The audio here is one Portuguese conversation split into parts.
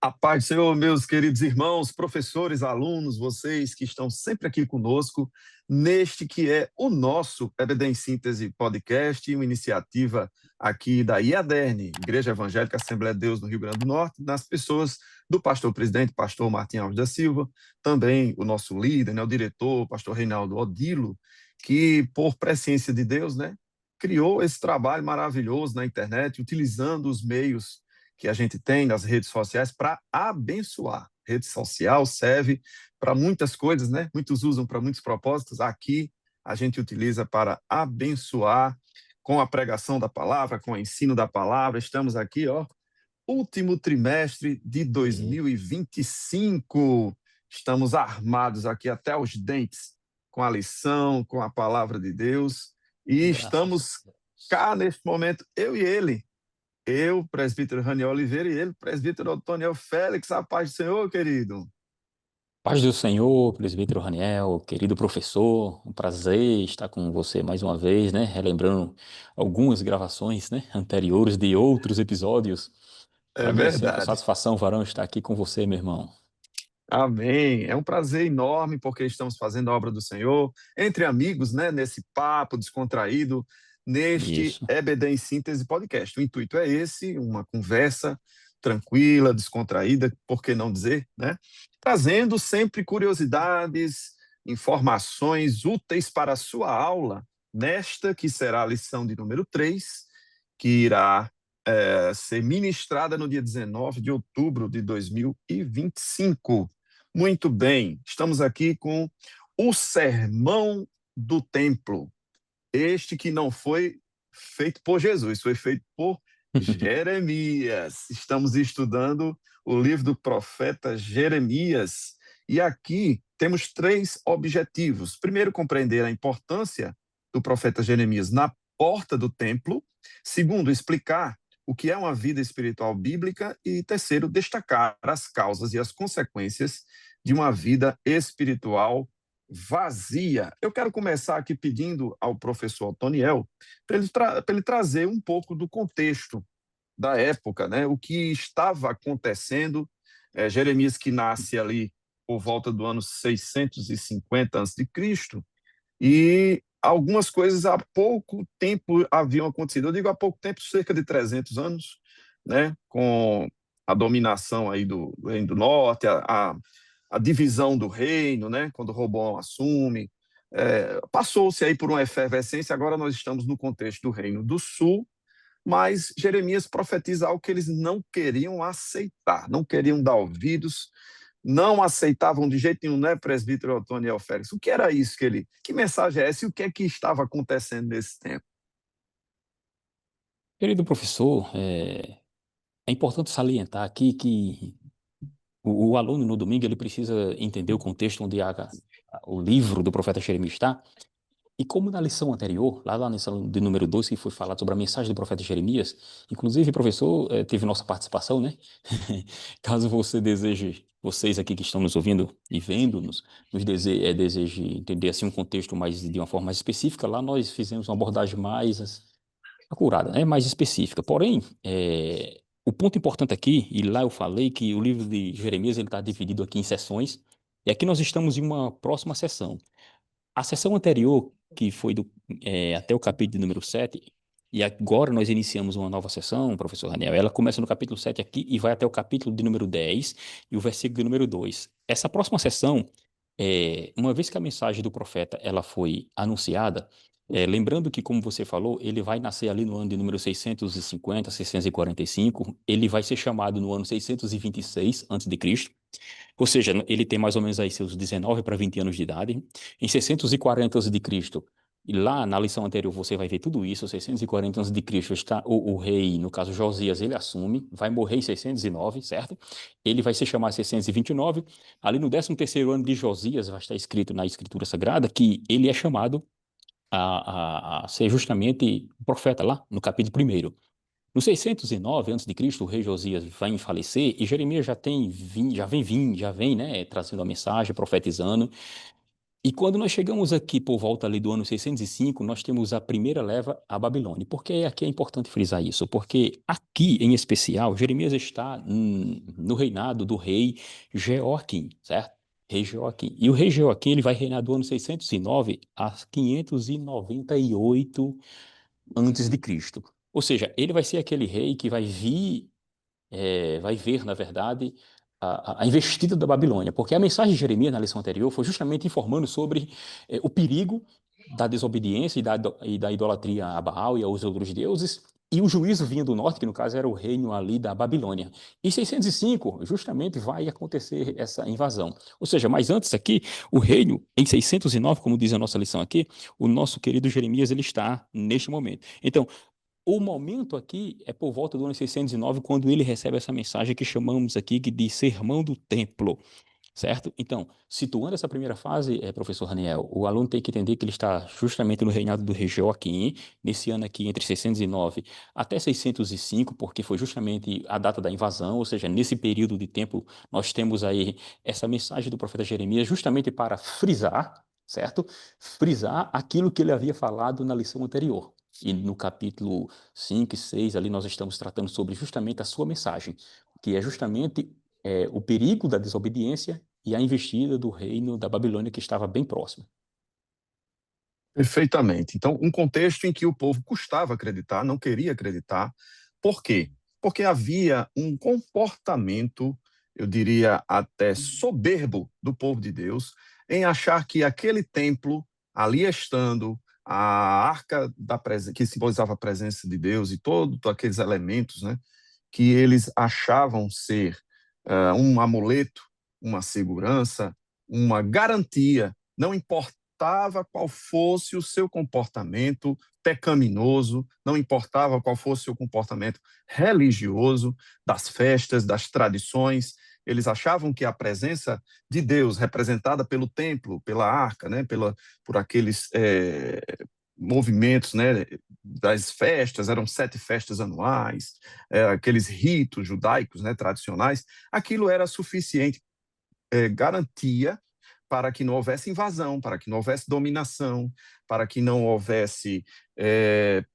A paz do Senhor, meus queridos irmãos, professores, alunos, vocês que estão sempre aqui conosco, neste que é o nosso EBD em Síntese Podcast, uma iniciativa aqui da IADERN, Igreja Evangélica Assembleia de Deus no Rio Grande do Norte, nas pessoas do pastor-presidente, pastor Martim Alves da Silva, também o nosso líder, o diretor, pastor Reinaldo Odilo, que por presciência de Deus, criou esse trabalho maravilhoso na internet, utilizando os meios que a gente tem nas redes sociais para abençoar. Rede social serve para muitas coisas, Muitos usam para muitos propósitos. Aqui a gente utiliza para abençoar com a pregação da palavra, com o ensino da palavra. Estamos aqui, último trimestre de 2025. Estamos armados aqui até os dentes com a lição, com a palavra de Deus. E estamos cá neste momento, eu e ele. Eu, presbítero Raniel Oliveira, e ele, presbítero Otoniel Félix. A paz do Senhor, querido. Paz do Senhor, presbítero Raniel, querido professor, um prazer estar com você mais uma vez, relembrando algumas gravações, anteriores de outros episódios. É Para mim é sempre uma verdade. satisfação, varão, estar aqui com você, meu irmão. Amém. É um prazer enorme porque estamos fazendo a obra do Senhor, entre amigos, nesse papo descontraído, neste Isso. EBD em Síntese Podcast. O intuito é esse, uma conversa tranquila, descontraída, por que não dizer, Trazendo sempre curiosidades, informações úteis para a sua aula, nesta que será a lição de número 3, que irá ser ministrada no dia 19 de outubro de 2025. Muito bem, estamos aqui com o Sermão do Templo. Este que não foi feito por Jesus, foi feito por Jeremias. Estamos estudando o livro do profeta Jeremias. E aqui temos 3 objetivos. Primeiro, compreender a importância do profeta Jeremias na porta do templo. Segundo, explicar o que é uma vida espiritual bíblica. E terceiro, destacar as causas e as consequências de uma vida espiritual vazia. Eu quero começar aqui pedindo ao professor Otoniel para ele trazer um pouco do contexto da época, o que estava acontecendo. Jeremias, que nasce ali por volta do ano 650 a.C., e algumas coisas há pouco tempo haviam acontecido. Eu digo há pouco tempo, cerca de 300 anos, com a dominação aí do Reino do Norte, a divisão do reino, quando Roboão assume. Passou-se aí por uma efervescência, agora nós estamos no contexto do Reino do Sul, mas Jeremias profetiza algo que eles não queriam aceitar, não queriam dar ouvidos, não aceitavam de jeito nenhum, presbítero Otoniel Félix? O que era isso que mensagem é essa e o que é que estava acontecendo nesse tempo? Querido professor, é importante salientar aqui que o aluno no domingo ele precisa entender o contexto onde o livro do profeta Jeremias está. E como na lição anterior, lá na lição de número 2, que foi falado sobre a mensagem do profeta Jeremias, inclusive, professor, teve nossa participação, Caso você deseje, vocês aqui que estão nos ouvindo e vendo-nos, deseje entender assim um contexto mais de uma forma mais específica, lá nós fizemos uma abordagem mais acurada, mais específica. Porém, o ponto importante aqui, e lá eu falei que o livro de Jeremias ele está dividido aqui em sessões, e aqui nós estamos em uma próxima sessão. A sessão anterior, que foi até o capítulo número 7, e agora nós iniciamos uma nova sessão, professor Daniel, ela começa no capítulo 7 aqui e vai até o capítulo de número 10 e o versículo de número 2. Essa próxima sessão, uma vez que a mensagem do profeta ela foi anunciada, lembrando que, como você falou, ele vai nascer ali no ano de número 650, 645, ele vai ser chamado no ano 626 a.C., ou seja, ele tem mais ou menos aí seus 19 para 20 anos de idade. Em 640 a.C., e lá na lição anterior você vai ver tudo isso, 640 a.C., está o rei, no caso Josias, ele assume, vai morrer em 609, certo? Ele vai se chamar 629. Ali no 13º ano de Josias, vai estar escrito na Escritura Sagrada que ele é chamado a ser justamente o profeta lá, no capítulo 1º. No 609 a.C., o rei Josias vai falecer e Jeremias já vem, trazendo a mensagem, profetizando. E quando nós chegamos aqui por volta ali do ano 605, nós temos a primeira leva à Babilônia. Por que aqui é importante frisar isso? Porque aqui, em especial, Jeremias está no reinado do rei Jeoaquim, certo? Rei Jeoaquim. E o rei Jeoaquim ele vai reinar do ano 609 a 598 antes de Cristo. Ou seja, ele vai ser aquele rei que vai ver, na verdade, a investida da Babilônia, porque a mensagem de Jeremias na lição anterior foi justamente informando sobre o perigo da desobediência e da idolatria a Baal e aos outros deuses, e o juízo vinha do norte, que no caso era o reino ali da Babilônia. Em 605, justamente vai acontecer essa invasão. Ou seja, mas antes aqui, o reino, em 609, como diz a nossa lição aqui, o nosso querido Jeremias, ele está neste momento. Então, o momento aqui é por volta do ano 609, quando ele recebe essa mensagem que chamamos aqui de Sermão do Templo, certo? Então, situando essa primeira fase, professor Raniel, o aluno tem que entender que ele está justamente no reinado do rei Joaquim, nesse ano aqui entre 609 até 605, porque foi justamente a data da invasão, ou seja, nesse período de tempo nós temos aí essa mensagem do profeta Jeremias justamente para frisar, certo? Frisar aquilo que ele havia falado na lição anterior. E no capítulo 5 e 6, ali nós estamos tratando sobre justamente a sua mensagem, que é justamente o perigo da desobediência e a investida do reino da Babilônia que estava bem próximo. Perfeitamente. Então, um contexto em que o povo custava acreditar, não queria acreditar. Por quê? Porque havia um comportamento, eu diria até soberbo, do povo de Deus, em achar que aquele templo, ali estando, a arca que simbolizava a presença de Deus e todos aqueles elementos, né, que eles achavam ser um amuleto, uma segurança, uma garantia, não importava qual fosse o seu comportamento pecaminoso, não importava qual fosse o seu comportamento religioso, das festas, das tradições, eles achavam que a presença de Deus, representada pelo templo, pela arca, né, por aqueles movimentos, né, das festas, eram 7 festas anuais, aqueles ritos judaicos, né, tradicionais, aquilo era suficiente garantia para que não houvesse invasão, para que não houvesse dominação, para que não houvesse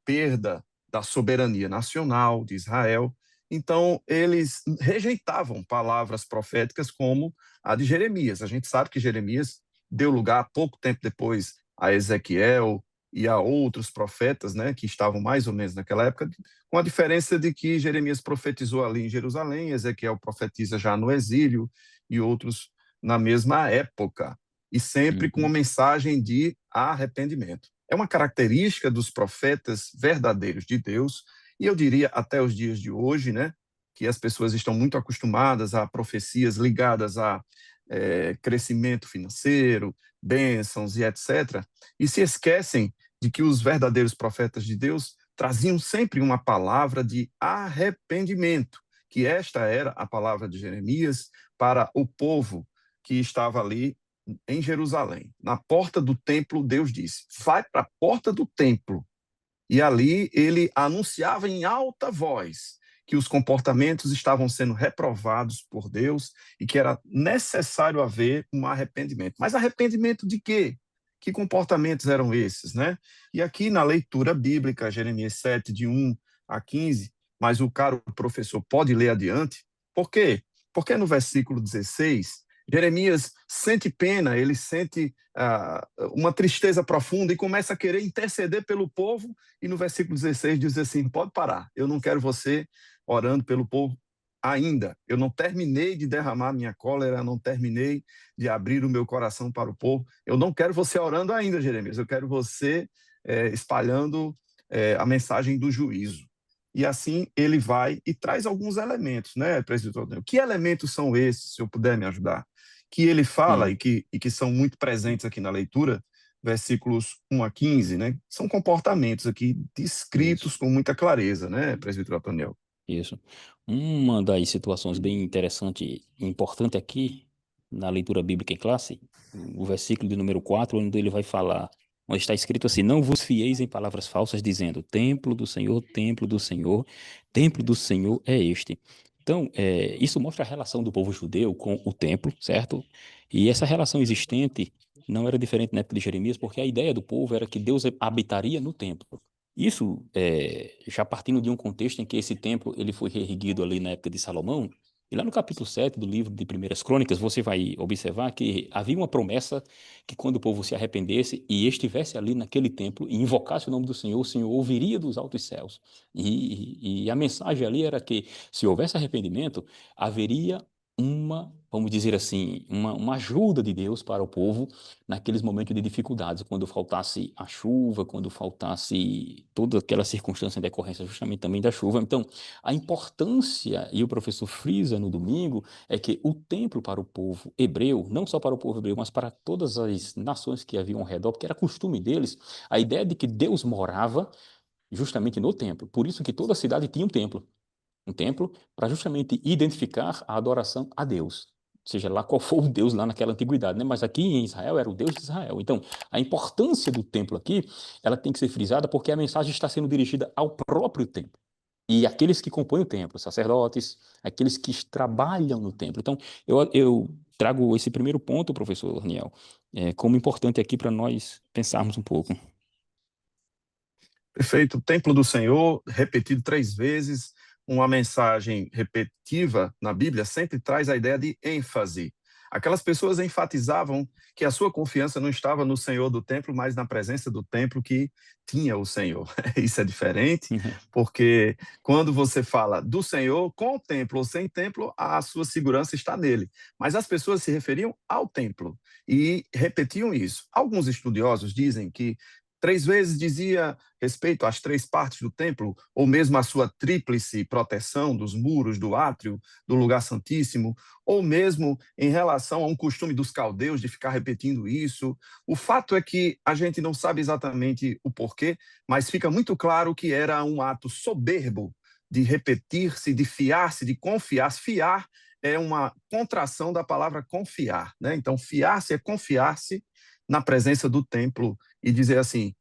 perda da soberania nacional de Israel. Então, eles rejeitavam palavras proféticas como a de Jeremias. A gente sabe que Jeremias deu lugar, pouco tempo depois, a Ezequiel e a outros profetas, né, que estavam mais ou menos naquela época, com a diferença de que Jeremias profetizou ali em Jerusalém, Ezequiel profetiza já no exílio, e outros na mesma época, e sempre com uma Uhum. mensagem de arrependimento. É uma característica dos profetas verdadeiros de Deus, e eu diria até os dias de hoje, né, que as pessoas estão muito acostumadas a profecias ligadas a crescimento financeiro, bênçãos e etc., e se esquecem de que os verdadeiros profetas de Deus traziam sempre uma palavra de arrependimento, que esta era a palavra de Jeremias para o povo que estava ali em Jerusalém. Na porta do templo, Deus disse: vai para a porta do templo. E ali ele anunciava em alta voz que os comportamentos estavam sendo reprovados por Deus e que era necessário haver um arrependimento. Mas arrependimento de quê? Que comportamentos eram esses, né? E aqui na leitura bíblica, Jeremias 7, de 1 a 15, mas o caro professor pode ler adiante. Por quê? Porque no versículo 16, Jeremias sente pena, ele sente uma tristeza profunda e começa a querer interceder pelo povo, e no versículo 16 diz assim: pode parar, eu não quero você orando pelo povo ainda, eu não terminei de derramar minha cólera, não terminei de abrir o meu coração para o povo, eu não quero você orando ainda, Jeremias, eu quero você espalhando a mensagem do juízo. E assim ele vai e traz alguns elementos, né, presbiteriano? Que elementos são esses, se eu puder me ajudar? Que ele fala Sim, e que são muito presentes aqui na leitura, versículos 1 a 15, né? São comportamentos aqui isso, descritos com muita clareza, né, presbítero Antoniel? isso. Uma das situações bem interessante e importante aqui na leitura bíblica em classe, o versículo de número 4, onde ele vai falar, onde está escrito assim: não vos fieis em palavras falsas, dizendo, templo do Senhor, templo do Senhor, templo do Senhor é este. Então, isso mostra a relação do povo judeu com o templo, certo? E essa relação existente não era diferente na época de Jeremias, porque a ideia do povo era que Deus habitaria no templo. Isso já partindo de um contexto em que esse templo ele foi reerguido ali na época de Salomão, e lá no capítulo 7 do livro de Primeiras Crônicas, você vai observar que havia uma promessa que quando o povo se arrependesse e estivesse ali naquele templo e invocasse o nome do Senhor, o Senhor ouviria dos altos céus. E a mensagem ali era que se houvesse arrependimento, haveria vamos dizer assim, uma ajuda de Deus para o povo naqueles momentos de dificuldades, quando faltasse a chuva, quando faltasse toda aquela circunstância em decorrência justamente também da chuva. Então, a importância, e o professor frisa no domingo, é que o templo para o povo hebreu, não só para o povo hebreu, mas para todas as nações que haviam ao redor, porque era costume deles, a ideia de que Deus morava justamente no templo. Por isso que toda cidade tinha um templo para justamente identificar a adoração a Deus, seja lá qual for o Deus lá naquela antiguidade, né? Mas aqui em Israel era o Deus de Israel. Então, a importância do templo aqui, ela tem que ser frisada porque a mensagem está sendo dirigida ao próprio templo. E aqueles que compõem o templo, sacerdotes, aqueles que trabalham no templo. Então, eu trago esse primeiro ponto, professor Daniel, como importante aqui para nós pensarmos um pouco. Perfeito. O templo do Senhor, repetido 3 vezes, uma mensagem repetitiva na Bíblia sempre traz a ideia de ênfase. Aquelas pessoas enfatizavam que a sua confiança não estava no Senhor do templo, mas na presença do templo que tinha o Senhor. Isso é diferente, porque quando você fala do Senhor, com o templo ou sem templo, a sua segurança está nele. Mas as pessoas se referiam ao templo e repetiam isso. Alguns estudiosos dizem que 3 vezes dizia respeito às 3 partes do templo, ou mesmo à sua tríplice proteção dos muros do átrio, do lugar santíssimo, ou mesmo em relação a um costume dos caldeus de ficar repetindo isso. O fato é que a gente não sabe exatamente o porquê, mas fica muito claro que era um ato soberbo de repetir-se, de fiar-se, de confiar. Fiar é uma contração da palavra confiar, né? Então, fiar-se é confiar-se na presença do templo e dizer assim,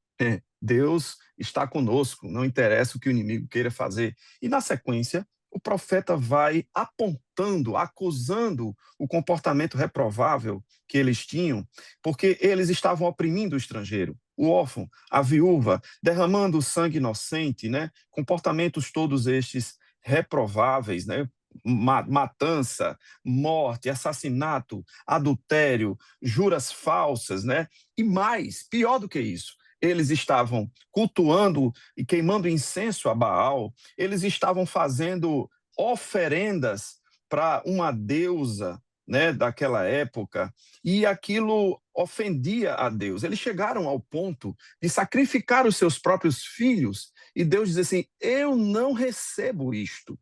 Deus está conosco, não interessa o que o inimigo queira fazer. E na sequência, o profeta vai apontando, acusando o comportamento reprovável que eles tinham, porque eles estavam oprimindo o estrangeiro, o órfão, a viúva, derramando sangue inocente, né? Comportamentos todos estes reprováveis, né? Matança, morte, assassinato, adultério, juras falsas, né? E mais, pior do que isso, eles estavam cultuando e queimando incenso a Baal, eles estavam fazendo oferendas para uma deusa, né, daquela época, e aquilo ofendia a Deus. Eles chegaram ao ponto de sacrificar os seus próprios filhos, e Deus diz assim: eu não recebo isto.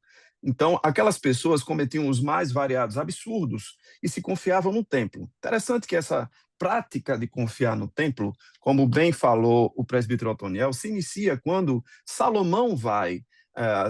Então, aquelas pessoas cometiam os mais variados absurdos e se confiavam no templo. Interessante que essa prática de confiar no templo, como bem falou o presbítero Otoniel, se inicia quando Salomão vai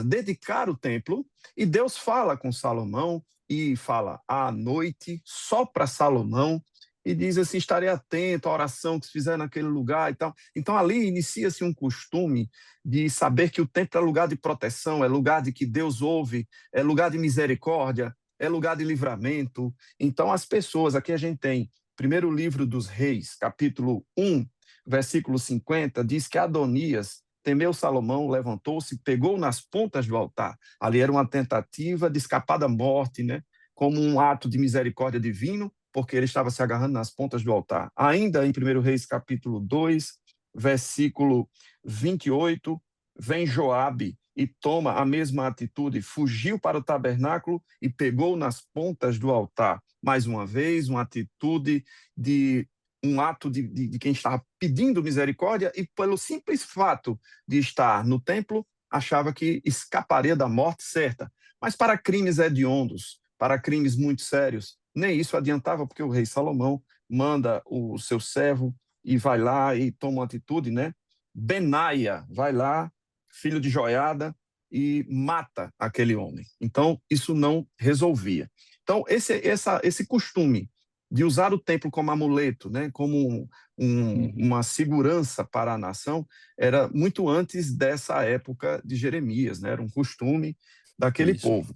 dedicar o templo e Deus fala com Salomão e fala à noite só para Salomão e diz assim: estarei atento à oração que se fizer naquele lugar e tal. Então ali inicia-se um costume de saber que o templo é lugar de proteção, é lugar de que Deus ouve, é lugar de misericórdia, é lugar de livramento. Então as pessoas, aqui a gente tem primeiro livro dos Reis, capítulo 1, versículo 50, diz que Adonias temeu Salomão, levantou-se, pegou nas pontas do altar. Ali era uma tentativa de escapar da morte, né? Como um ato de misericórdia divino, porque ele estava se agarrando nas pontas do altar. Ainda em 1 Reis, capítulo 2, versículo 28, vem Joabe e toma a mesma atitude, fugiu para o tabernáculo e pegou nas pontas do altar. Mais uma vez, uma atitude de um ato de quem estava pedindo misericórdia e pelo simples fato de estar no templo, achava que escaparia da morte certa. Mas para crimes hediondos, para crimes muito sérios, nem isso adiantava, porque o rei Salomão manda o seu servo e vai lá e toma uma atitude, né? Benaia vai lá, filho de Joiada, e mata aquele homem. Então, isso não resolvia. Então, esse costume de usar o templo como amuleto, né, como uma segurança para a nação, era muito antes dessa época de Jeremias, né, era um costume daquele Isso. povo.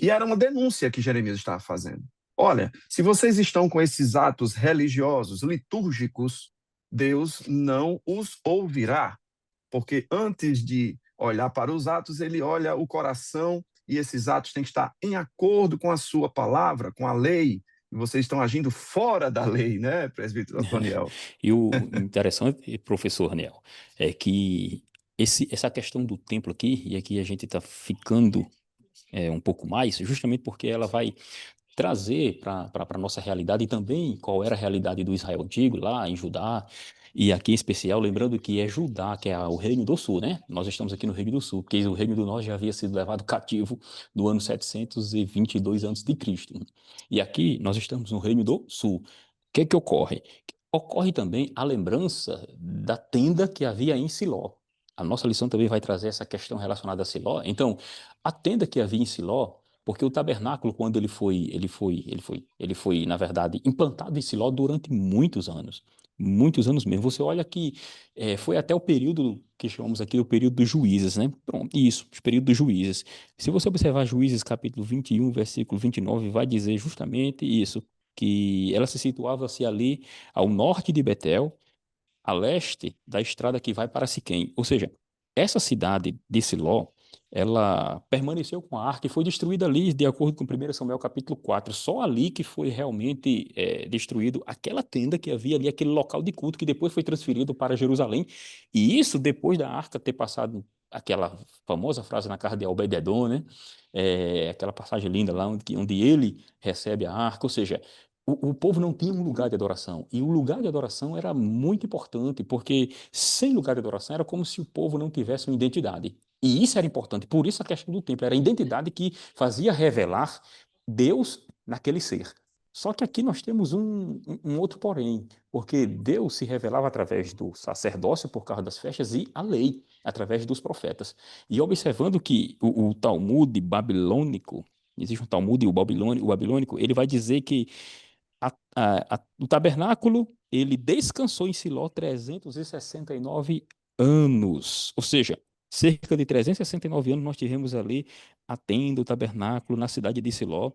E era uma denúncia que Jeremias estava fazendo. olha, se vocês estão com esses atos religiosos, litúrgicos, Deus não os ouvirá, porque antes de olhar para os atos, ele olha o coração, e esses atos têm que estar em acordo com a sua palavra, com a lei, e vocês estão agindo fora da lei, né, presbítero Otoniel? E o interessante, professor Raniel, é que essa questão do templo aqui, e aqui a gente está ficando um pouco mais, justamente porque ela vai trazer para a nossa realidade e também qual era a realidade do Israel antigo lá em Judá, e aqui em especial, lembrando que é Judá, que é o Reino do Sul, né? Nós estamos aqui no Reino do Sul, porque o Reino do Norte já havia sido levado cativo no ano 722 a.C. E aqui nós estamos no Reino do Sul. O que é que ocorre? Ocorre também a lembrança da tenda que havia em Siló. A nossa lição também vai trazer essa questão relacionada a Siló. Então, a tenda que havia em Siló, porque o tabernáculo, quando ele foi, na verdade, implantado em Siló durante muitos anos mesmo. Você olha que foi até o período que chamamos aqui o período dos juízes, né? Pronto, isso, o período dos juízes. Se você observar Juízes capítulo 21, versículo 29, vai dizer justamente isso, que ela se situava-se ali ao norte de Betel, a leste da estrada que vai para Siquém. Ou seja, essa cidade de Siló, ela permaneceu com a arca e foi destruída ali, de acordo com 1 Samuel capítulo 4. Só ali que foi realmente destruído aquela tenda que havia ali, aquele local de culto que depois foi transferido para Jerusalém. E isso depois da arca ter passado aquela famosa frase na casa de Obed-edom, né? Aquela passagem linda lá onde ele recebe a arca. Ou seja, o povo não tinha um lugar de adoração. E o lugar de adoração era muito importante, porque sem lugar de adoração era como se o povo não tivesse uma identidade. E isso era importante. Por isso a questão do templo era a identidade que fazia revelar Deus naquele ser. Só que aqui nós temos um outro porém, porque Deus se revelava através do sacerdócio por causa das festas e a lei, através dos profetas. E observando que o Talmud babilônico, existe um Talmud, o babilônico, ele vai dizer que o tabernáculo, ele descansou em Siló 369 anos. Ou seja, cerca de 369 anos nós tivemos ali a tenda, o tabernáculo na cidade de Siló.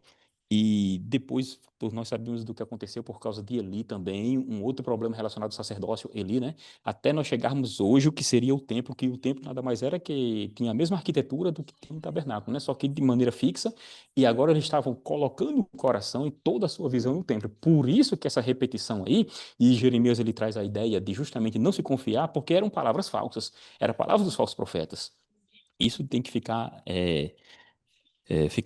E depois nós sabemos do que aconteceu por causa de Eli também, um outro problema relacionado ao sacerdócio, Eli, né? Até nós chegarmos hoje, o que seria o templo, que o templo nada mais era que tinha a mesma arquitetura do que tem o tabernáculo, né? Só que de maneira fixa, e agora eles estavam colocando o coração e toda a sua visão no templo. Por isso que essa repetição aí, e Jeremias ele traz a ideia de justamente não se confiar, porque eram palavras falsas, eram palavras dos falsos profetas. Isso tem que ficar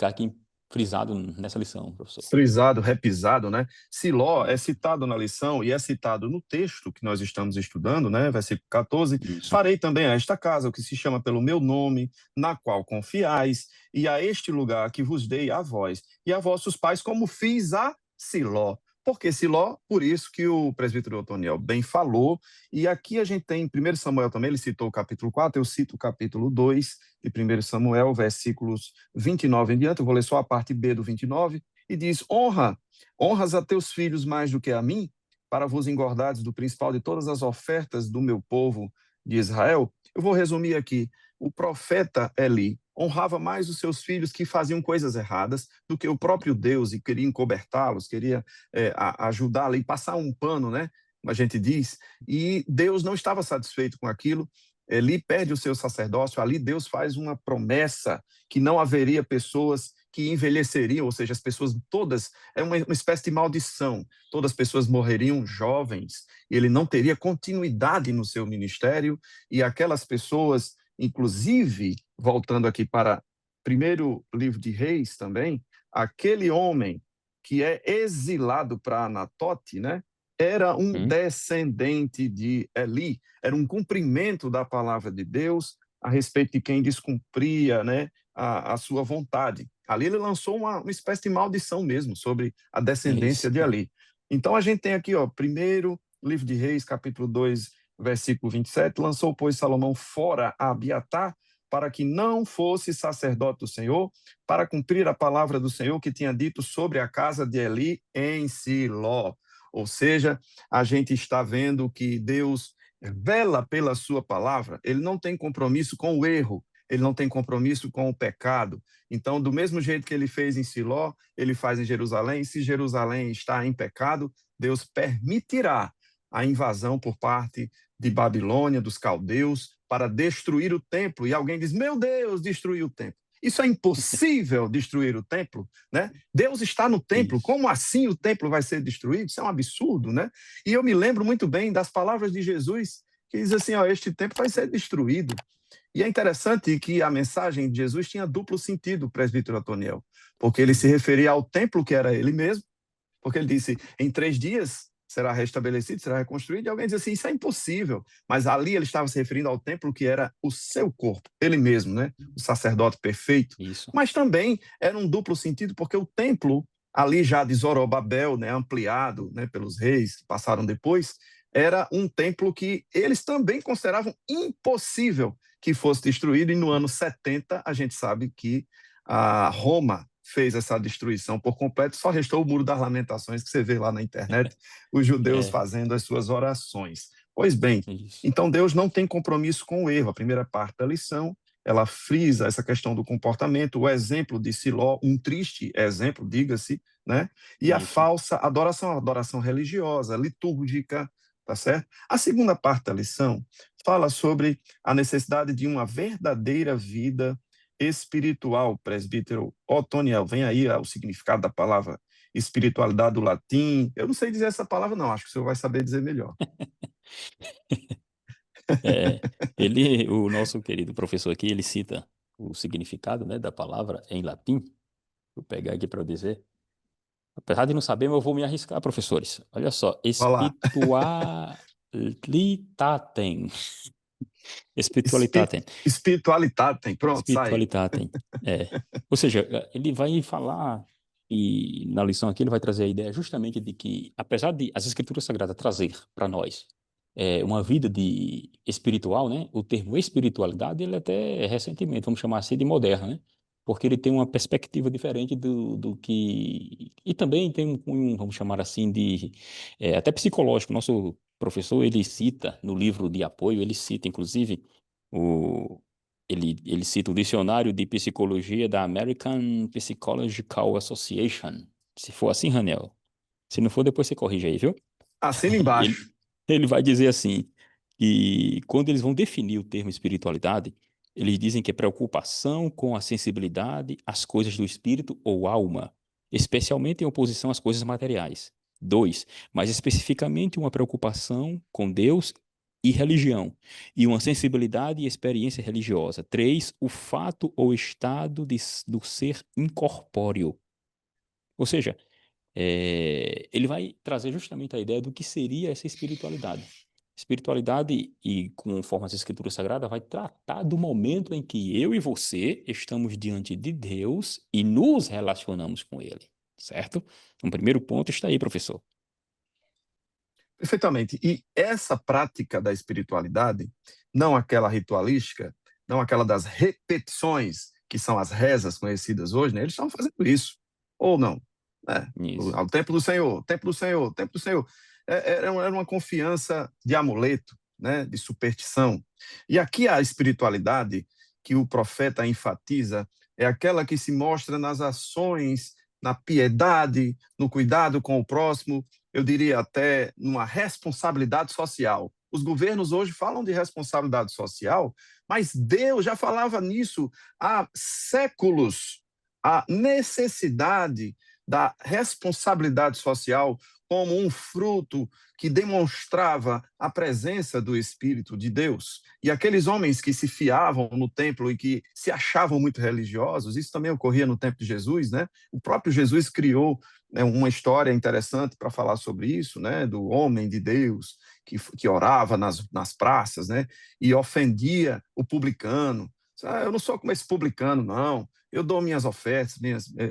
aqui frisado nessa lição, professor. Frisado, repisado, né? Siló é citado na lição e é citado no texto que nós estamos estudando, né? Versículo 14. Isso. Farei também a esta casa, o que se chama pelo meu nome, na qual confiais, e a este lugar que vos dei a vós e a vossos pais, como fiz a Siló. Por que Siló? Por isso que o presbítero Otoniel bem falou. E aqui a gente tem em 1 Samuel também, ele citou o capítulo 4, eu cito o capítulo 2 de 1 Samuel, versículos 29 em diante. Eu vou ler só a parte B do 29, e diz: honras a teus filhos mais do que a mim, para vos engordares do principal de todas as ofertas do meu povo de Israel. Eu vou resumir aqui. O profeta Eli honrava mais os seus filhos que faziam coisas erradas do que o próprio Deus, e queria encobertá-los, queria ajudá-los e passar um pano, né? Como a gente diz, e Deus não estava satisfeito com aquilo. Eli perde o seu sacerdócio, ali Deus faz uma promessa que não haveria pessoas que envelheceriam, ou seja, as pessoas todas, é uma espécie de maldição, todas as pessoas morreriam jovens, e ele não teria continuidade no seu ministério, e aquelas pessoas, inclusive, voltando aqui para primeiro livro de Reis também, aquele homem que é exilado para Anatote, né? Era um descendente de Eli, era um cumprimento da palavra de Deus a respeito de quem descumpria, né, a sua vontade. Ali ele lançou uma espécie de maldição mesmo sobre a descendência de Eli. Então a gente tem aqui, primeiro livro de Reis, capítulo 2, versículo 27, lançou, pois, Salomão fora a Abiatar, para que não fosse sacerdote do Senhor, para cumprir a palavra do Senhor que tinha dito sobre a casa de Eli em Siló. Ou seja, a gente está vendo que Deus vela pela sua palavra, ele não tem compromisso com o erro, ele não tem compromisso com o pecado. Então, do mesmo jeito que ele fez em Siló, ele faz em Jerusalém. Se Jerusalém está em pecado, Deus permitirá a invasão por parte de Babilônia, dos caldeus, para destruir o templo. E alguém diz: meu Deus, destruiu o templo. Isso é impossível, destruir o templo, né? Deus está no templo, Isso. como assim o templo vai ser destruído? Isso é um absurdo, né? E eu me lembro muito bem das palavras de Jesus, que diz assim: ó, este templo vai ser destruído. E é interessante que a mensagem de Jesus tinha duplo sentido, presbítero Otoniel, porque ele se referia ao templo que era ele mesmo, porque ele disse: em 3 dias será restabelecido, será reconstruído, e alguém diz assim: isso é impossível. Mas ali ele estava se referindo ao templo que era o seu corpo, ele mesmo, né? O sacerdote perfeito. Isso. Mas também era um duplo sentido, porque o templo, ali já de Zorobabel, né, ampliado, né, pelos reis que passaram depois, era um templo que eles também consideravam impossível que fosse destruído, e no ano 70 a gente sabe que a Roma fez essa destruição por completo, só restou o Muro das Lamentações, que você vê lá na internet, os judeus É, fazendo as suas orações. Pois bem, isso. então Deus não tem compromisso com o erro. A primeira parte da lição, ela frisa essa questão do comportamento, o exemplo de Siló, um triste exemplo, diga-se, né? E a Isso. falsa adoração, a adoração religiosa, litúrgica, tá certo? A segunda parte da lição fala sobre a necessidade de uma verdadeira vida espiritual, presbítero Otoniel. Vem aí o significado da palavra espiritualidade do latim. Eu não sei dizer essa palavra, não, acho que o senhor vai saber dizer melhor. É, o nosso querido professor aqui, ele cita o significado, né, da palavra em latim. Vou pegar aqui para eu dizer. Apesar de não saber, mas eu vou me arriscar, professores. Olha só, Vai lá. espiritualitatem. Espiritualitatem. Espiritualidade tem, pronto, saiu. Espiritualitatem. É. Ou seja, ele vai falar, e na lição aqui ele vai trazer a ideia justamente de que, apesar de as Escrituras Sagradas trazer para nós uma vida de espiritual, né? O termo espiritualidade, ele até recentemente, vamos chamar assim, de moderno, né? Porque ele tem uma perspectiva diferente do que... E também tem um cunho, vamos chamar assim, de... até psicológico. Nosso professor, ele cita no livro de apoio, ele cita, inclusive, o ele cita o dicionário de psicologia da American Psychological Association. Se for assim, Ranel. Se não for, depois você corrige aí, viu? Assina Ele, embaixo. ele vai dizer assim, que quando eles vão definir o termo espiritualidade, eles dizem que é preocupação com a sensibilidade às coisas do espírito ou alma, especialmente em oposição às coisas materiais. 2, mais especificamente uma preocupação com Deus e religião, e uma sensibilidade e experiência religiosa. 3, o fato ou estado do ser incorpóreo. Ou seja, ele vai trazer justamente a ideia do que seria essa espiritualidade. Espiritualidade, e conforme as Escrituras Sagradas, vai tratar do momento em que eu e você estamos diante de Deus e nos relacionamos com Ele, certo? Então, o primeiro ponto está aí, professor. Perfeitamente. E essa prática da espiritualidade, não aquela ritualística, não aquela das repetições, que são as rezas conhecidas hoje, né? Eles estão fazendo isso. Ou não? Né? Isso. Ao templo do Senhor, templo do Senhor, templo do Senhor. Era uma confiança de amuleto, né? De superstição. E aqui a espiritualidade que o profeta enfatiza é aquela que se mostra nas ações, na piedade, no cuidado com o próximo, eu diria até numa responsabilidade social. Os governos hoje falam de responsabilidade social, mas Deus já falava nisso há séculos. A necessidade da responsabilidade social como um fruto que demonstrava a presença do Espírito de Deus. E aqueles homens que se fiavam no templo e que se achavam muito religiosos, isso também ocorria no tempo de Jesus, né? O próprio Jesus criou, né, uma história interessante para falar sobre isso, né? Do homem de Deus que orava nas praças, né? E ofendia o publicano. Eu não sou como esse publicano, não. Eu dou minhas ofertas,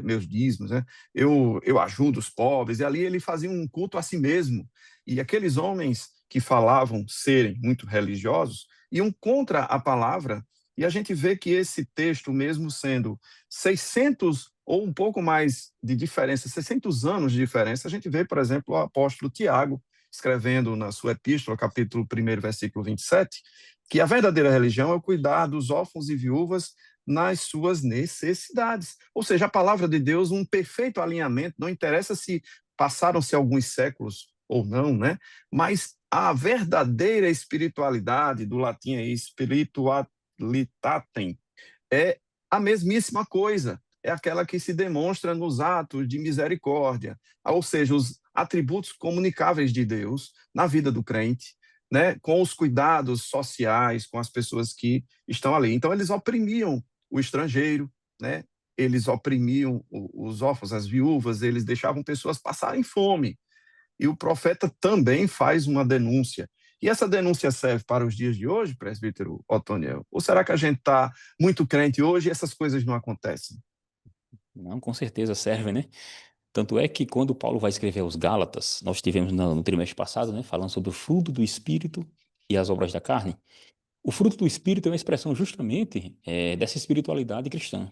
meus dízimos, né? Eu ajudo os pobres. E ali ele fazia um culto a si mesmo. E aqueles homens que falavam serem muito religiosos iam contra a palavra. E a gente vê que esse texto, mesmo sendo 600 ou um pouco mais de diferença, 600 anos de diferença, a gente vê, por exemplo, o apóstolo Tiago, escrevendo na sua epístola, capítulo 1, versículo 27, que a verdadeira religião é o cuidar dos órfãos e viúvas nas suas necessidades. Ou seja, a palavra de Deus, um perfeito alinhamento, não interessa se passaram-se alguns séculos ou não, né? Mas a verdadeira espiritualidade, do latim é spiritualitatem, é a mesmíssima coisa, é aquela que se demonstra nos atos de misericórdia, ou seja, os atributos comunicáveis de Deus na vida do crente, né, com os cuidados sociais, com as pessoas que estão ali. Então, eles oprimiam o estrangeiro, né, eles oprimiam os órfãos, as viúvas, eles deixavam pessoas passarem fome. E o profeta também faz uma denúncia. E essa denúncia serve para os dias de hoje, presbítero Otoniel? Ou será que a gente está muito crente hoje e essas coisas não acontecem? Não, com certeza serve, né? Tanto é que quando Paulo vai escrever aos Gálatas, nós tivemos no trimestre passado, né, falando sobre o fruto do Espírito e as obras da carne. O fruto do Espírito é uma expressão justamente dessa espiritualidade cristã,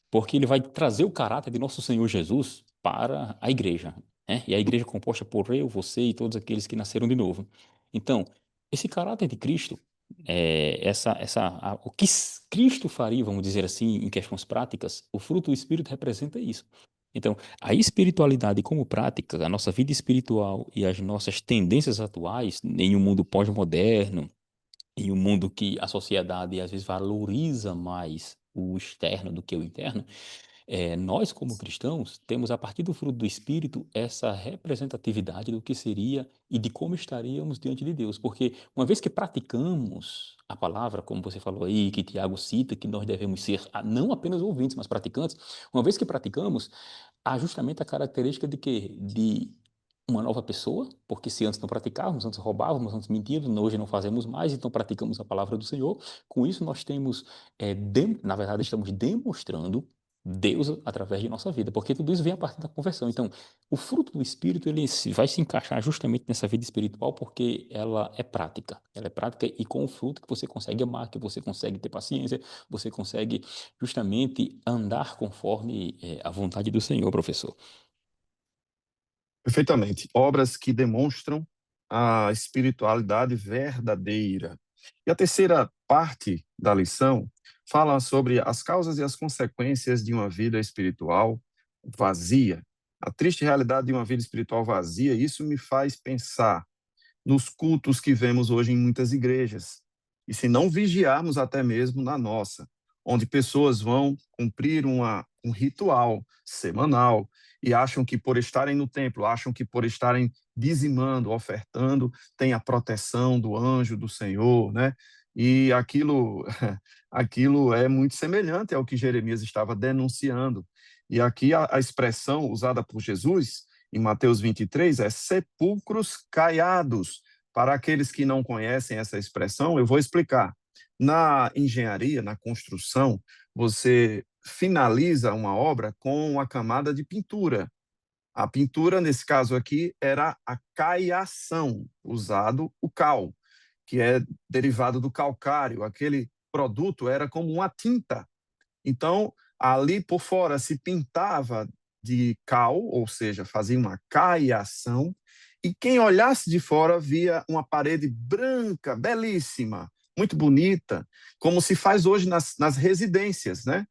porque ele vai trazer o caráter de nosso Senhor Jesus para a igreja, né? E a igreja é composta por eu, você e todos aqueles que nasceram de novo. Então, esse caráter de Cristo, o que Cristo faria, vamos dizer assim, em questões práticas, o fruto do Espírito representa isso. Então, a espiritualidade como prática, a nossa vida espiritual e as nossas tendências atuais em um mundo pós-moderno, em um mundo que a sociedade às vezes valoriza mais o externo do que o interno, nós, como cristãos, temos, a partir do fruto do Espírito, essa representatividade do que seria e de como estaríamos diante de Deus. Porque uma vez que praticamos a palavra, como você falou aí, que Tiago cita, que nós devemos ser não apenas ouvintes, mas praticantes, uma vez que praticamos, há justamente a característica de quê? De uma nova pessoa, porque se antes não praticávamos, antes roubávamos, antes mentíamos, hoje não fazemos mais, então praticamos a palavra do Senhor. Com isso, nós temos, na verdade, estamos demonstrando Deus através de nossa vida, porque tudo isso vem a partir da conversão. Então, o fruto do Espírito, vai se encaixar justamente nessa vida espiritual, porque ela é prática. Ela é prática e com o fruto que você consegue amar, que você consegue ter paciência, você consegue justamente andar conforme a vontade do Senhor, professor. Perfeitamente. Obras que demonstram a espiritualidade verdadeira. E a terceira parte da lição fala sobre as causas e as consequências de uma vida espiritual vazia. A triste realidade de uma vida espiritual vazia, isso me faz pensar nos cultos que vemos hoje em muitas igrejas. E se não vigiarmos até mesmo na nossa, onde pessoas vão cumprir um ritual semanal e acham que por estarem no templo, acham que por estarem dizimando, ofertando, tem a proteção do anjo do Senhor, né? E aquilo é muito semelhante ao que Jeremias estava denunciando. E aqui a expressão usada por Jesus em Mateus 23 é sepulcros caiados. Para aqueles que não conhecem essa expressão, eu vou explicar. Na engenharia, na construção, você finaliza uma obra com uma camada de pintura. A pintura, nesse caso aqui, era a caiação, usado o cal, que é derivado do calcário. Aquele produto era como uma tinta. Então, ali por fora se pintava de cal, ou seja, fazia uma caiação, e quem olhasse de fora via uma parede branca, belíssima, muito bonita, como se faz hoje nas residências, né?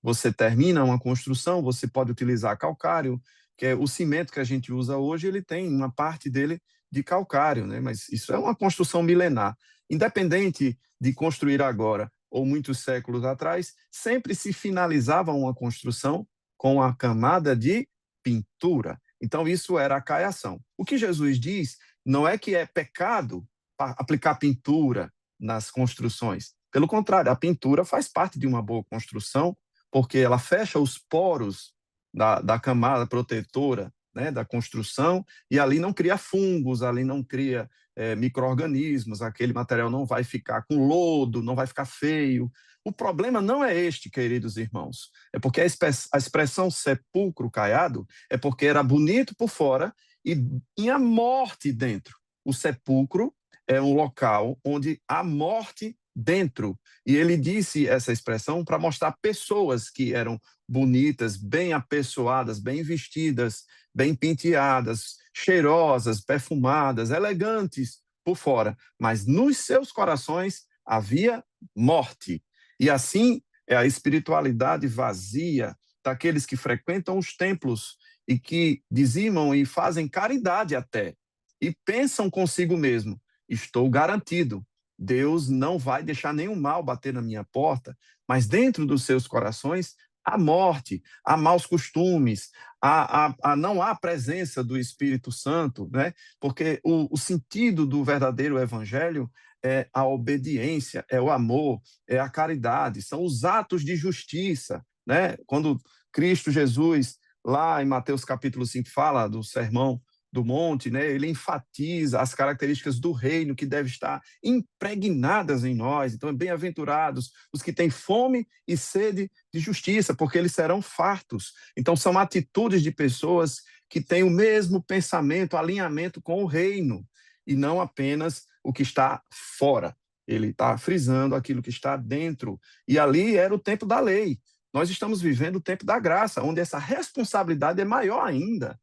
Você termina uma construção, você pode utilizar calcário, que é o cimento que a gente usa hoje, ele tem uma parte dele de calcário, né? Mas isso é uma construção milenar. Independente de construir agora ou muitos séculos atrás, sempre se finalizava uma construção com a camada de pintura. Então, isso era a caiação. O que Jesus diz não é que é pecado aplicar pintura nas construções. Pelo contrário, a pintura faz parte de uma boa construção, porque ela fecha os poros da camada protetora, né, da construção, e ali não cria fungos, ali não cria micro-organismos, aquele material não vai ficar com lodo, não vai ficar feio. O problema não é este, queridos irmãos, é porque a expressão sepulcro caiado é porque era bonito por fora e tinha morte dentro. O sepulcro é um local onde há morte dentro. E ele disse essa expressão para mostrar pessoas que eram bonitas, bem apessoadas, bem vestidas, bem penteadas, cheirosas, perfumadas, elegantes por fora, mas nos seus corações havia morte. E assim é a espiritualidade vazia daqueles que frequentam os templos e que dizimam e fazem caridade até, e pensam consigo mesmo: estou garantido, Deus não vai deixar nenhum mal bater na minha porta, mas dentro dos seus corações há morte, há maus costumes, não há presença do Espírito Santo, né? Porque o sentido do verdadeiro evangelho é a obediência, é o amor, é a caridade, são os atos de justiça, né? Quando Cristo Jesus, lá em Mateus capítulo 5, fala do sermão do monte, né? Ele enfatiza as características do reino que devem estar impregnadas em nós. Então, bem-aventurados os que têm fome e sede de justiça, porque eles serão fartos. Então, são atitudes de pessoas que têm o mesmo pensamento, alinhamento com o reino, e não apenas o que está fora. Ele está frisando aquilo que está dentro. E ali era o tempo da lei. Nós estamos vivendo o tempo da graça, onde essa responsabilidade é maior ainda,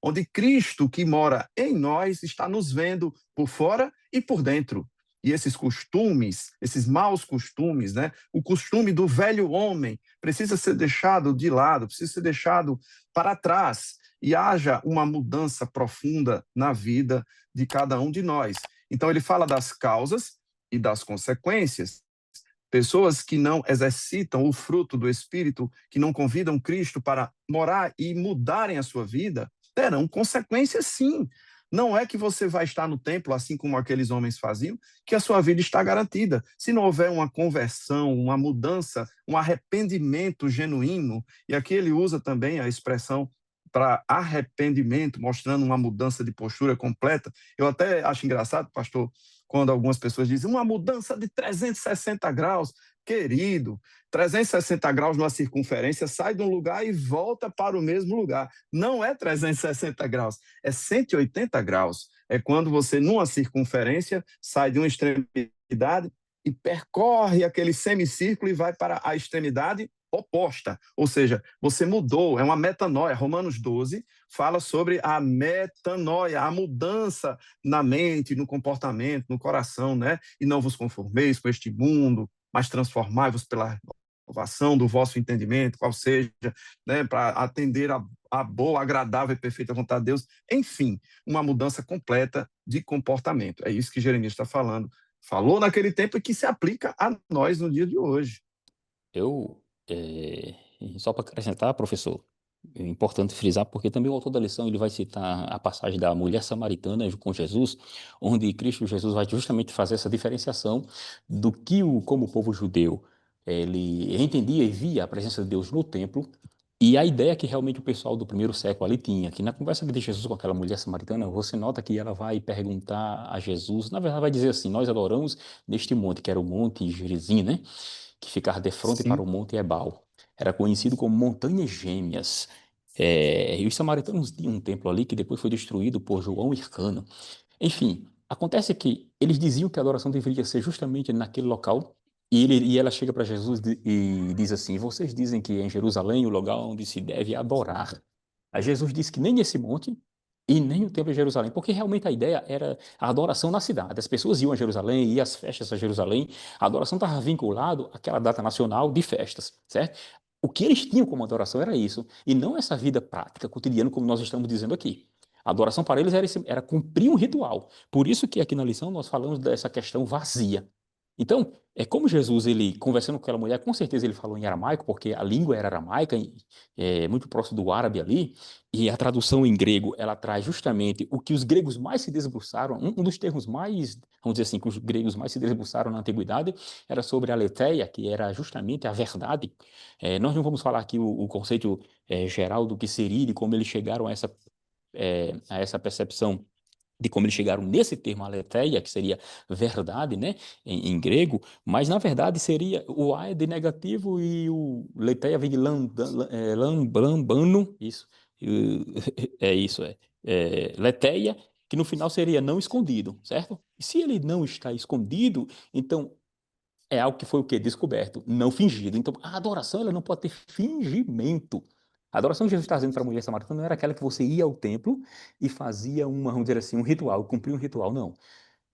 onde Cristo que mora em nós está nos vendo por fora e por dentro. E esses costumes, esses maus costumes, né? O costume do velho homem precisa ser deixado de lado, precisa ser deixado para trás e haja uma mudança profunda na vida de cada um de nós. Então ele fala das causas e das consequências. Pessoas que não exercitam o fruto do Espírito, que não convidam Cristo para morar e mudarem a sua vida, terão consequências sim. Não é que você vai estar no templo, assim como aqueles homens faziam, que a sua vida está garantida. Se não houver uma conversão, uma mudança, um arrependimento genuíno, e aqui ele usa também a expressão para arrependimento, mostrando uma mudança de postura completa. Eu até acho engraçado, pastor, quando algumas pessoas dizem uma mudança de 360 graus. Querido, 360 graus numa circunferência, sai de um lugar e volta para o mesmo lugar. Não é 360 graus, é 180 graus. É quando você, numa circunferência, sai de uma extremidade e percorre aquele semicírculo e vai para a extremidade oposta. Ou seja, você mudou, é uma metanoia. Romanos 12 fala sobre a metanoia, a mudança na mente, no comportamento, no coração, né? E não vos conformeis com este mundo, mas transformai-vos pela renovação do vosso entendimento, qual seja, né, para atender a boa, agradável e perfeita vontade de Deus. Enfim, uma mudança completa de comportamento. É isso que Jeremias está falando. Falou naquele tempo e que se aplica a nós no dia de hoje. Eu, só para acrescentar, professor, é importante frisar, porque também o autor da lição ele vai citar a passagem da mulher samaritana com Jesus, onde Cristo Jesus vai justamente fazer essa diferenciação do que como o povo judeu ele entendia e via a presença de Deus no templo, e a ideia que realmente o pessoal do primeiro século ali tinha, que na conversa de Jesus com aquela mulher samaritana, você nota que ela vai perguntar a Jesus, na verdade vai dizer assim, nós adoramos neste monte, que era o Monte Gerizim, né? Que ficava de frente para Sim, o Monte Ebal. Era conhecido como Montanhas Gêmeas. E os samaritanos tinham um templo ali que depois foi destruído por João Hircano. Enfim, acontece que eles diziam que a adoração deveria ser justamente naquele local, e ela chega para Jesus e diz assim: vocês dizem que é em Jerusalém o lugar onde se deve adorar. Aí Jesus disse que nem esse monte e nem o templo de Jerusalém, porque realmente a ideia era a adoração na cidade. As pessoas iam a Jerusalém, iam às festas a Jerusalém, a adoração estava vinculada àquela data nacional de festas, certo? O que eles tinham como adoração era isso, e não essa vida prática, cotidiana, como nós estamos dizendo aqui. A adoração para eles era cumprir um ritual. Por isso que aqui na lição nós falamos dessa questão vazia. Então, é como Jesus, ele conversando com aquela mulher, com certeza ele falou em aramaico, porque a língua era aramaica, muito próximo do árabe ali, e a tradução em grego, ela traz justamente o que os gregos mais se debruçaram, um dos termos mais, vamos dizer assim, que os gregos mais se debruçaram na antiguidade, era sobre a aletheia, que era justamente a verdade. Nós não vamos falar aqui o conceito geral do que seria e de como eles chegaram a essa percepção de como eles chegaram nesse termo aletheia, que seria verdade, né, em grego, mas na verdade seria o a é de negativo e o letheia vem de lambano, isso, é isso, letheia, que no final seria não escondido, certo? E se ele não está escondido, então é algo que foi o quê? Descoberto, não fingido. Então a adoração ela não pode ter fingimento. A adoração que Jesus está dizendo para a mulher samaritana não era aquela que você ia ao templo e fazia vamos dizer assim, um ritual, cumpria um ritual, não.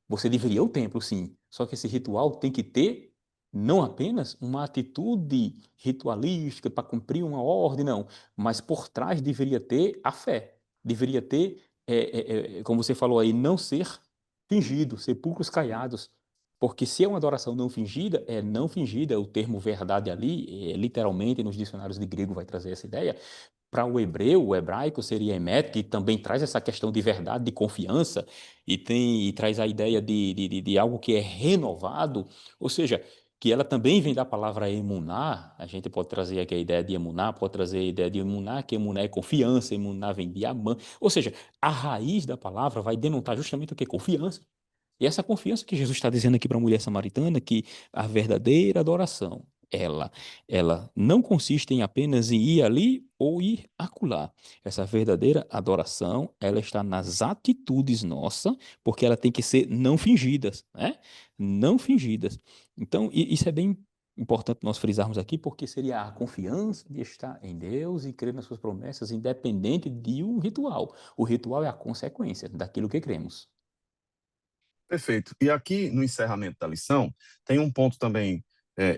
Você deveria ir ao templo, sim. Só que esse ritual tem que ter não apenas uma atitude ritualística para cumprir uma ordem, não. Mas por trás deveria ter a fé. Deveria ter, como você falou aí, não ser fingido, sepulcros caiados. Porque se é uma adoração não fingida, é não fingida, o termo verdade ali, literalmente nos dicionários de grego vai trazer essa ideia, para o hebreu, o hebraico seria emet, que também traz essa questão de verdade, de confiança, e traz a ideia de algo que é renovado, ou seja, que ela também vem da palavra emuná, a gente pode trazer aqui a ideia de emuná, pode trazer a ideia de emuná, que emuná é confiança, emuná vem de amã, ou seja, a raiz da palavra vai denotar justamente o que? Confiança. E essa confiança que Jesus está dizendo aqui para a mulher samaritana, que a verdadeira adoração, ela não consiste em apenas em ir ali ou ir acolá. Essa verdadeira adoração, ela está nas atitudes nossas, porque ela tem que ser não fingidas, né? Não fingidas. Então, isso é bem importante nós frisarmos aqui, porque seria a confiança de estar em Deus e crer nas suas promessas, independente de um ritual. O ritual é a consequência daquilo que cremos. Perfeito. E aqui, no encerramento da lição, tem um ponto também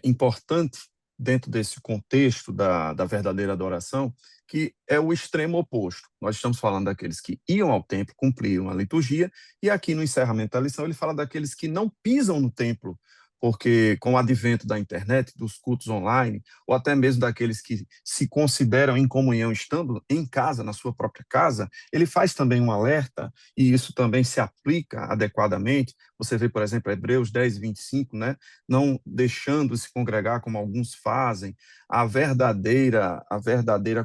importante dentro desse contexto da verdadeira adoração, que é o extremo oposto. Nós estamos falando daqueles que iam ao templo, cumpriam a liturgia, e aqui no encerramento da lição ele fala daqueles que não pisam no templo, porque com o advento da internet, dos cultos online, ou até mesmo daqueles que se consideram em comunhão estando em casa, na sua própria casa, ele faz também um alerta, e isso também se aplica adequadamente. Você vê, por exemplo, Hebreus 10, 25, né? Não deixando se congregar como alguns fazem, a verdadeira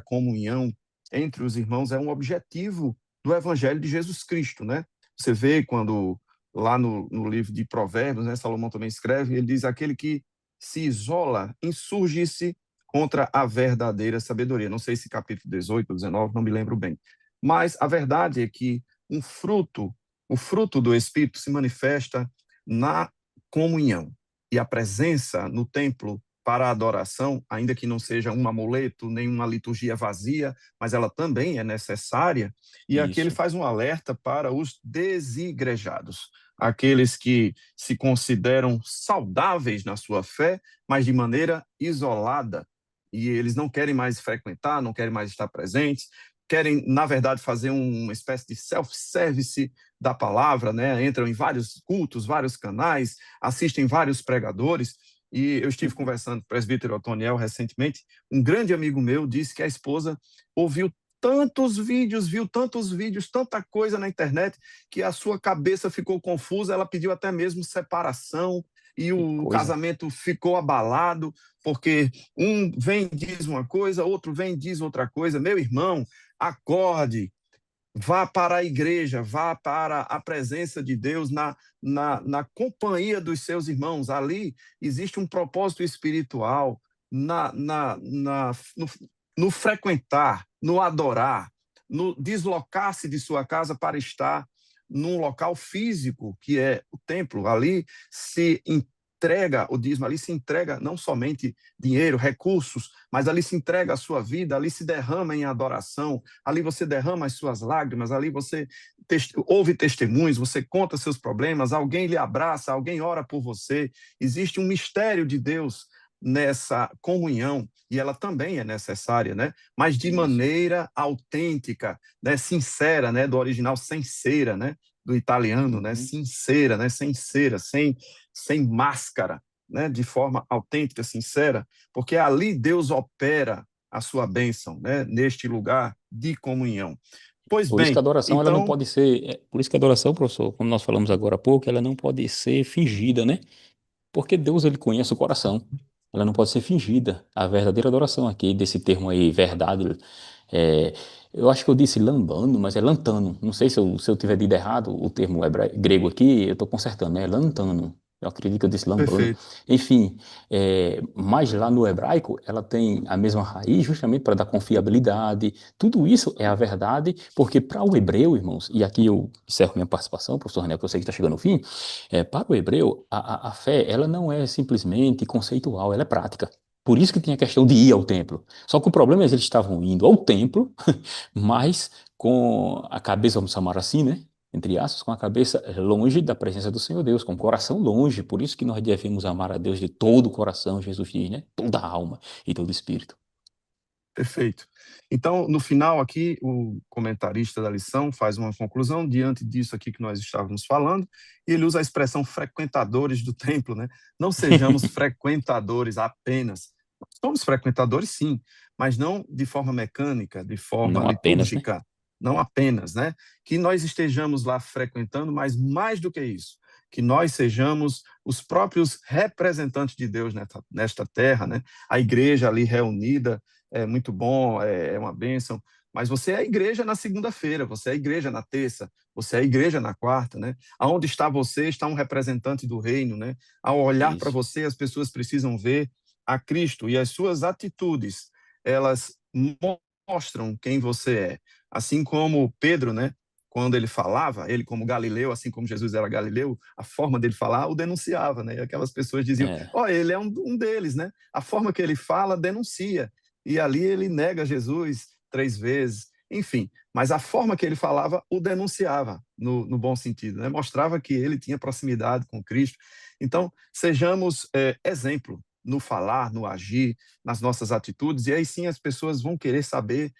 comunhão entre os irmãos é um objetivo do Evangelho de Jesus Cristo, né? Você vê quando lá no livro de Provérbios, né, Salomão também escreve, ele diz: aquele que se isola, insurge-se contra a verdadeira sabedoria. Não sei se capítulo 18 ou 19, não me lembro bem. Mas a verdade é que o fruto do Espírito se manifesta na comunhão. E a presença no templo para a adoração, ainda que não seja um amuleto, nem uma liturgia vazia, mas ela também é necessária. E aqui ele Isso. faz um alerta para os desigrejados, aqueles que se consideram saudáveis na sua fé, mas de maneira isolada. E eles não querem mais frequentar, não querem mais estar presentes, querem, na verdade, fazer uma espécie de self-service da palavra, né? Entram em vários cultos, vários canais, assistem vários pregadores. E eu estive conversando com o presbítero Otoniel recentemente. Um grande amigo meu disse que a esposa ouviu tantos vídeos, viu tantos vídeos, tanta coisa na internet, que a sua cabeça ficou confusa, ela pediu até mesmo separação, e Que o coisa. casamento ficou abalado, porque um vem e diz uma coisa, outro vem e diz outra coisa. Meu irmão, acorde, vá para a igreja, vá para a presença de Deus, na companhia dos seus irmãos. Ali existe um propósito espiritual, no, no frequentar, no adorar, no deslocar-se de sua casa para estar num local físico, que é o templo. Ali se entrega o dízimo, ali se entrega não somente dinheiro, recursos, mas ali se entrega a sua vida, ali se derrama em adoração, ali você derrama as suas lágrimas, ali você ouve testemunhos, você conta seus problemas, alguém lhe abraça, alguém ora por você. Existe um mistério de Deus nessa comunhão, e ela também é necessária, né? Mas de Isso. maneira autêntica, né? Sincera, né? Do original sincera, né? Do italiano, né? Uhum. Sincera, né? Sincera, sem máscara, né? De forma autêntica, sincera, porque ali Deus opera a sua bênção, né? Neste lugar de comunhão. Pois Por isso que a bem, adoração ela não então, pode ser, por isso que a adoração, professor, como nós falamos agora há pouco, ela não pode ser fingida, né? Porque Deus ele conhece o coração. Ela não pode ser fingida. A verdadeira adoração aqui desse termo aí, verdade, é, eu acho que eu disse lambano, mas é lantano. Não sei se eu tiver dito errado o termo grego aqui, eu estou consertando, né? É lantano. Eu acredito que eu disse lambano. perfeito. Enfim, mas lá no hebraico ela tem a mesma raiz justamente para dar confiabilidade. Tudo isso é a verdade, porque para o hebreu, irmãos, e aqui eu encerro minha participação, professor René, que eu sei que está chegando ao fim, para o hebreu, a fé ela não é simplesmente conceitual, ela é prática. Por isso que tinha a questão de ir ao templo. Só que o problema é que eles estavam indo ao templo, mas com a cabeça, vamos chamar assim, né? Entre aspas, com a cabeça longe da presença do Senhor Deus, com o coração longe. Por isso que nós devemos amar a Deus de todo o coração, Jesus diz, né? Toda a alma e todo o espírito. Perfeito. Então, no final aqui, o comentarista da lição faz uma conclusão diante disso aqui que nós estávamos falando, e ele usa a expressão frequentadores do templo, né? Não sejamos frequentadores apenas. Nós somos frequentadores, sim, mas não de forma mecânica, de forma Não apenas, né? litúrgica, não apenas, né? Que nós estejamos lá frequentando, mas mais do que isso, que nós sejamos os próprios representantes de Deus nesta terra, né? A igreja ali reunida, é muito bom, é uma bênção, mas você é a igreja na segunda-feira, você é a igreja na terça, você é a igreja na quarta, né? Aonde está você, está um representante do reino, né? Ao olhar para Isso. você, as pessoas precisam ver a Cristo e as suas atitudes, elas mostram quem você é. Assim como Pedro, né? Quando ele falava, ele como Galileu, assim como Jesus era Galileu, a forma dele falar o denunciava, né? E aquelas pessoas diziam, É, ele é um deles, né? A forma que ele fala denuncia. E ali ele nega Jesus 3 vezes, enfim. Mas a forma que ele falava o denunciava, no bom sentido, né? Mostrava que ele tinha proximidade com Cristo. Então, sejamos exemplo no falar, no agir, nas nossas atitudes, e aí sim as pessoas vão querer saber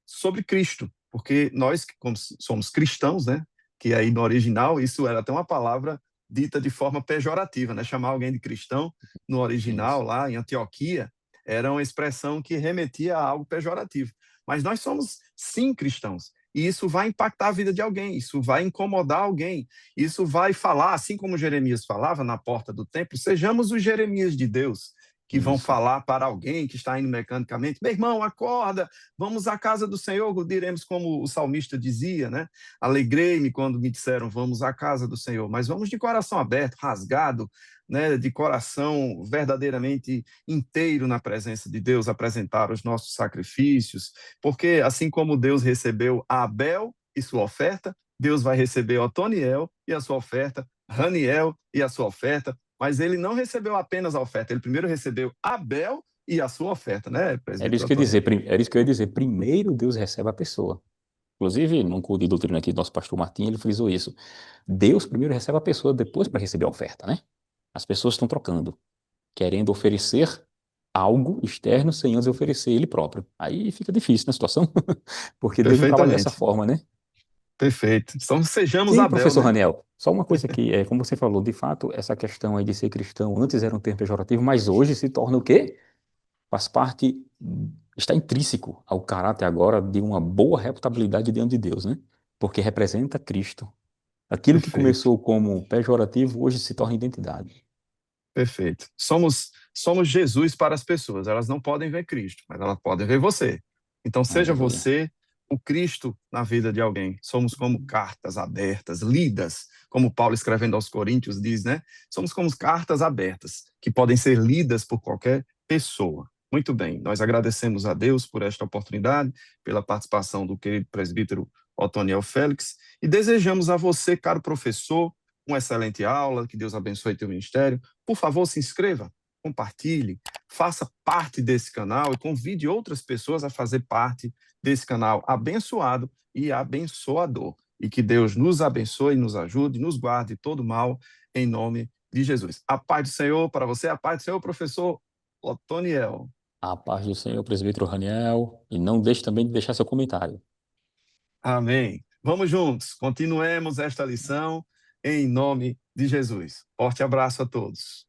sobre Cristo, porque nós, como somos cristãos, né? Que aí no original isso era até uma palavra dita de forma pejorativa, né? Chamar alguém de cristão no original isso. lá em Antioquia era uma expressão que remetia a algo pejorativo. Mas nós somos sim cristãos. E isso vai impactar a vida de alguém, isso vai incomodar alguém, isso vai falar, assim como Jeremias falava na porta do templo, sejamos os Jeremias de Deus, que vão Isso. falar para alguém que está indo mecanicamente, meu irmão, acorda, vamos à casa do Senhor, diremos como o salmista dizia, né? Alegrei-me quando me disseram, vamos à casa do Senhor, mas vamos de coração aberto, rasgado, né? De coração verdadeiramente inteiro na presença de Deus, apresentar os nossos sacrifícios, porque assim como Deus recebeu Abel e sua oferta, Deus vai receber Otoniel e a sua oferta, Raniel e a sua oferta, mas ele não recebeu apenas a oferta, ele primeiro recebeu Abel e a sua oferta, né, Era isso presbítero que eu ia Otoniel? dizer, era isso que eu ia dizer. Primeiro Deus recebe a pessoa. Inclusive, num curso de doutrina aqui do nosso pastor Martim, ele frisou isso. Deus primeiro recebe a pessoa, depois para receber a oferta, né? As pessoas estão trocando, querendo oferecer algo externo sem antes oferecer ele próprio. Aí fica difícil na situação, porque Deus não trabalha dessa Perfeitamente, forma, né? perfeito. Então sejamos E, Abel, professor né? Raniel, só uma coisa aqui, como você falou, de fato, essa questão aí de ser cristão antes era um termo pejorativo, mas hoje se torna o quê? Faz parte, está intrínseco ao caráter agora de uma boa reputabilidade diante de Deus, né? Porque representa Cristo. Aquilo que Perfeito, começou como pejorativo hoje se torna identidade. perfeito. Somos Jesus para as pessoas, elas não podem ver Cristo, mas elas podem ver você. Então seja Aleluia. você o Cristo na vida de alguém. Somos como cartas abertas, lidas, como Paulo escrevendo aos Coríntios diz, né? Somos como cartas abertas, que podem ser lidas por qualquer pessoa. Muito bem, nós agradecemos a Deus por esta oportunidade, pela participação do querido presbítero Otoniel Félix, e desejamos a você, caro professor, uma excelente aula, que Deus abençoe teu ministério. Por favor, se inscreva, compartilhe, faça parte desse canal e convide outras pessoas a fazer parte desse canal abençoado e abençoador. E que Deus nos abençoe, nos ajude, nos guarde de todo mal, em nome de Jesus. A paz do Senhor para você, a paz do Senhor, professor Otoniel. A paz do Senhor, presbítero Raniel, e não deixe também de deixar seu comentário. Amém. Vamos juntos, continuemos esta lição em nome de Jesus. Forte abraço a todos.